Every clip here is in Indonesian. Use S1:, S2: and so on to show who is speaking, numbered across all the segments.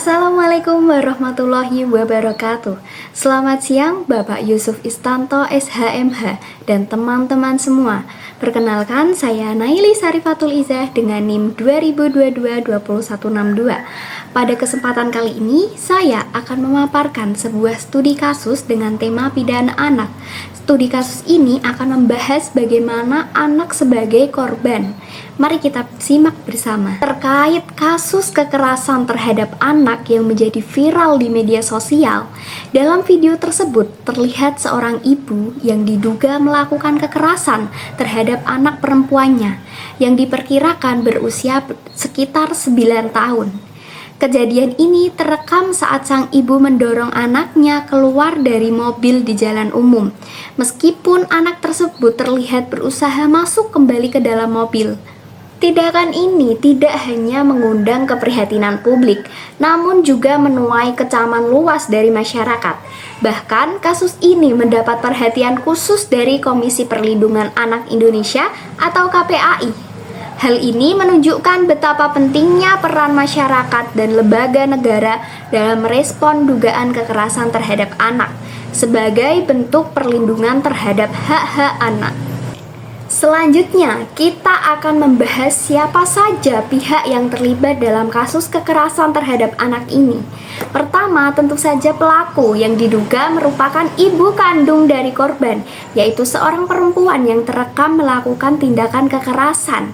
S1: Assalamualaikum warahmatullahi wabarakatuh. Selamat siang Bapak Yusuf Istanto SHMH dan teman-teman semua. Perkenalkan, saya Naili Sarifatul Izah dengan NIM 2022-2162. Pada kesempatan kali ini, saya akan memaparkan sebuah studi kasus dengan tema pidana anak. Studi kasus ini akan membahas bagaimana anak sebagai korban. Mari kita simak bersama. Terkait kasus kekerasan terhadap anak yang menjadi viral di media sosial, dalam video tersebut terlihat seorang ibu yang diduga melakukan kekerasan terhadap anak perempuannya yang diperkirakan berusia sekitar 9 tahun. Kejadian ini terekam saat sang ibu mendorong anaknya keluar dari mobil di jalan umum. Meskipun anak tersebut terlihat berusaha masuk kembali ke dalam mobil. Tindakan ini tidak hanya mengundang keprihatinan publik, namun juga menuai kecaman luas dari masyarakat. Bahkan kasus ini mendapat perhatian khusus dari Komisi Perlindungan Anak Indonesia atau KPAI. Hal ini menunjukkan betapa pentingnya peran masyarakat dan lembaga negara dalam merespon dugaan kekerasan terhadap anak sebagai bentuk perlindungan terhadap hak-hak anak. Selanjutnya, kita akan membahas siapa saja pihak yang terlibat dalam kasus kekerasan terhadap anak ini. Pertama, tentu saja pelaku yang diduga merupakan ibu kandung dari korban, yaitu seorang perempuan yang terekam melakukan tindakan kekerasan.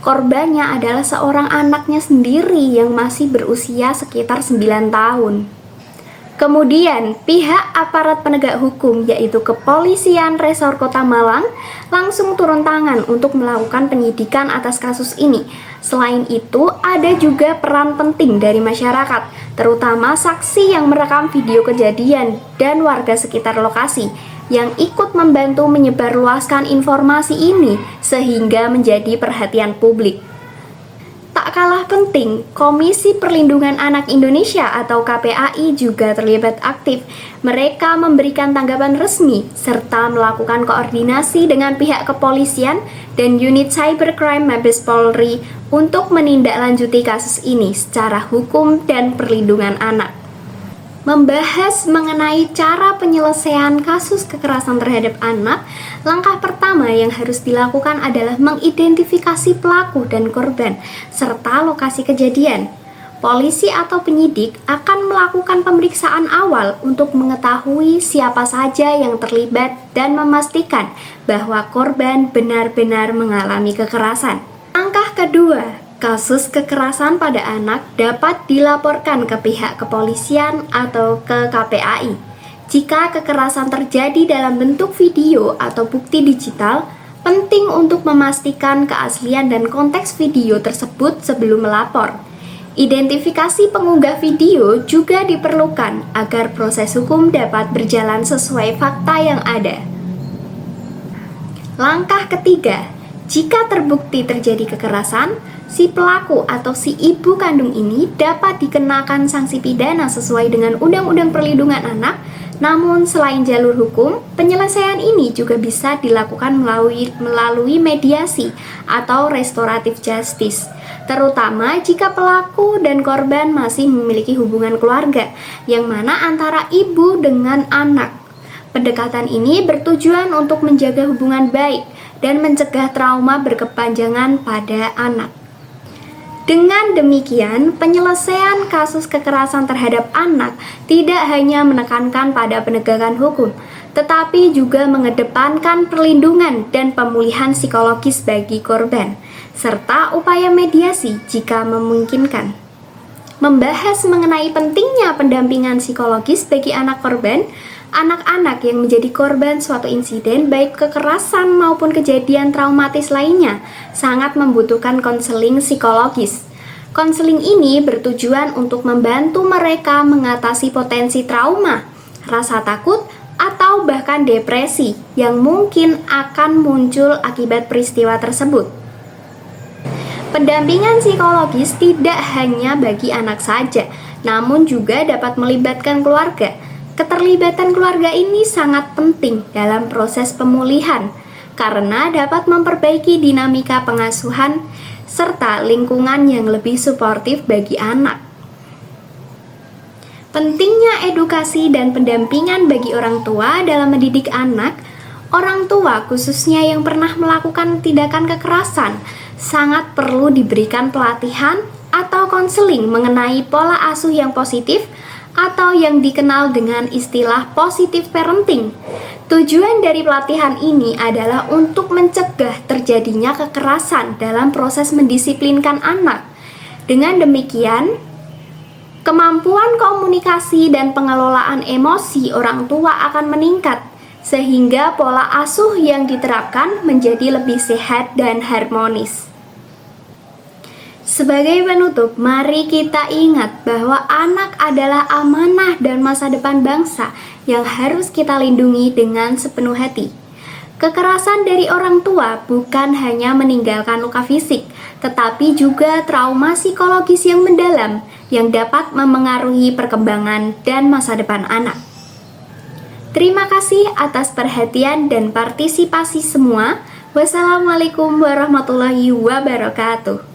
S1: Korbannya adalah seorang anaknya sendiri yang masih berusia sekitar 9 tahun. Kemudian, pihak aparat penegak hukum yaitu Kepolisian Resor Kota Malang langsung turun tangan untuk melakukan penyidikan atas kasus ini. Selain itu, ada juga peran penting dari masyarakat, terutama saksi yang merekam video kejadian dan warga sekitar lokasi yang ikut membantu menyebarluaskan informasi ini sehingga menjadi perhatian publik. Tak kalah penting, Komisi Perlindungan Anak Indonesia atau KPAI juga terlibat aktif. Mereka memberikan tanggapan resmi serta melakukan koordinasi dengan pihak kepolisian dan unit cybercrime Mabes Polri untuk menindaklanjuti kasus ini secara hukum dan perlindungan anak. Membahas mengenai cara penyelesaian kasus kekerasan terhadap anak, langkah pertama yang harus dilakukan adalah mengidentifikasi pelaku dan korban, serta lokasi kejadian. Polisi atau penyidik akan melakukan pemeriksaan awal untuk mengetahui siapa saja yang terlibat dan memastikan bahwa korban benar-benar mengalami kekerasan. Langkah kedua, kasus kekerasan pada anak dapat dilaporkan ke pihak kepolisian atau ke KPAI. Jika kekerasan terjadi dalam bentuk video atau bukti digital, penting untuk memastikan keaslian dan konteks video tersebut sebelum melapor. Identifikasi pengunggah video juga diperlukan agar proses hukum dapat berjalan sesuai fakta yang ada. Langkah ketiga, jika terbukti terjadi kekerasan, si pelaku atau si ibu kandung ini dapat dikenakan sanksi pidana sesuai dengan Undang-Undang Perlindungan Anak. Namun selain jalur hukum, penyelesaian ini juga bisa dilakukan melalui mediasi atau restoratif justice, terutama jika pelaku dan korban masih memiliki hubungan keluarga, yang mana antara ibu dengan anak. Pendekatan ini bertujuan untuk menjaga hubungan baik dan mencegah trauma berkepanjangan pada anak. Dengan demikian, penyelesaian kasus kekerasan terhadap anak tidak hanya menekankan pada penegakan hukum, tetapi juga mengedepankan perlindungan dan pemulihan psikologis bagi korban, serta upaya mediasi jika memungkinkan. Membahas mengenai pentingnya pendampingan psikologis bagi anak korban, anak-anak yang menjadi korban suatu insiden baik kekerasan maupun kejadian traumatis lainnya sangat membutuhkan konseling psikologis. Konseling ini bertujuan untuk membantu mereka mengatasi potensi trauma, rasa takut, atau bahkan depresi yang mungkin akan muncul akibat peristiwa tersebut. Pendampingan psikologis tidak hanya bagi anak saja, namun juga dapat melibatkan keluarga. Keterlibatan keluarga ini sangat penting dalam proses pemulihan karena dapat memperbaiki dinamika pengasuhan serta lingkungan yang lebih suportif bagi anak. Pentingnya edukasi dan pendampingan bagi orang tua dalam mendidik anak. Orang tua, khususnya yang pernah melakukan tindakan kekerasan, sangat perlu diberikan pelatihan atau konseling mengenai pola asuh yang positif atau yang dikenal dengan istilah positive parenting. Tujuan dari pelatihan ini adalah untuk mencegah terjadinya kekerasan dalam proses mendisiplinkan anak. Dengan demikian, kemampuan komunikasi dan pengelolaan emosi orang tua akan meningkat, sehingga pola asuh yang diterapkan menjadi lebih sehat dan harmonis. Sebagai penutup, mari kita ingat bahwa anak adalah amanah dan masa depan bangsa yang harus kita lindungi dengan sepenuh hati. Kekerasan dari orang tua bukan hanya meninggalkan luka fisik, tetapi juga trauma psikologis yang mendalam yang dapat memengaruhi perkembangan dan masa depan anak. Terima kasih atas perhatian dan partisipasi semua. Wassalamualaikum warahmatullahi wabarakatuh.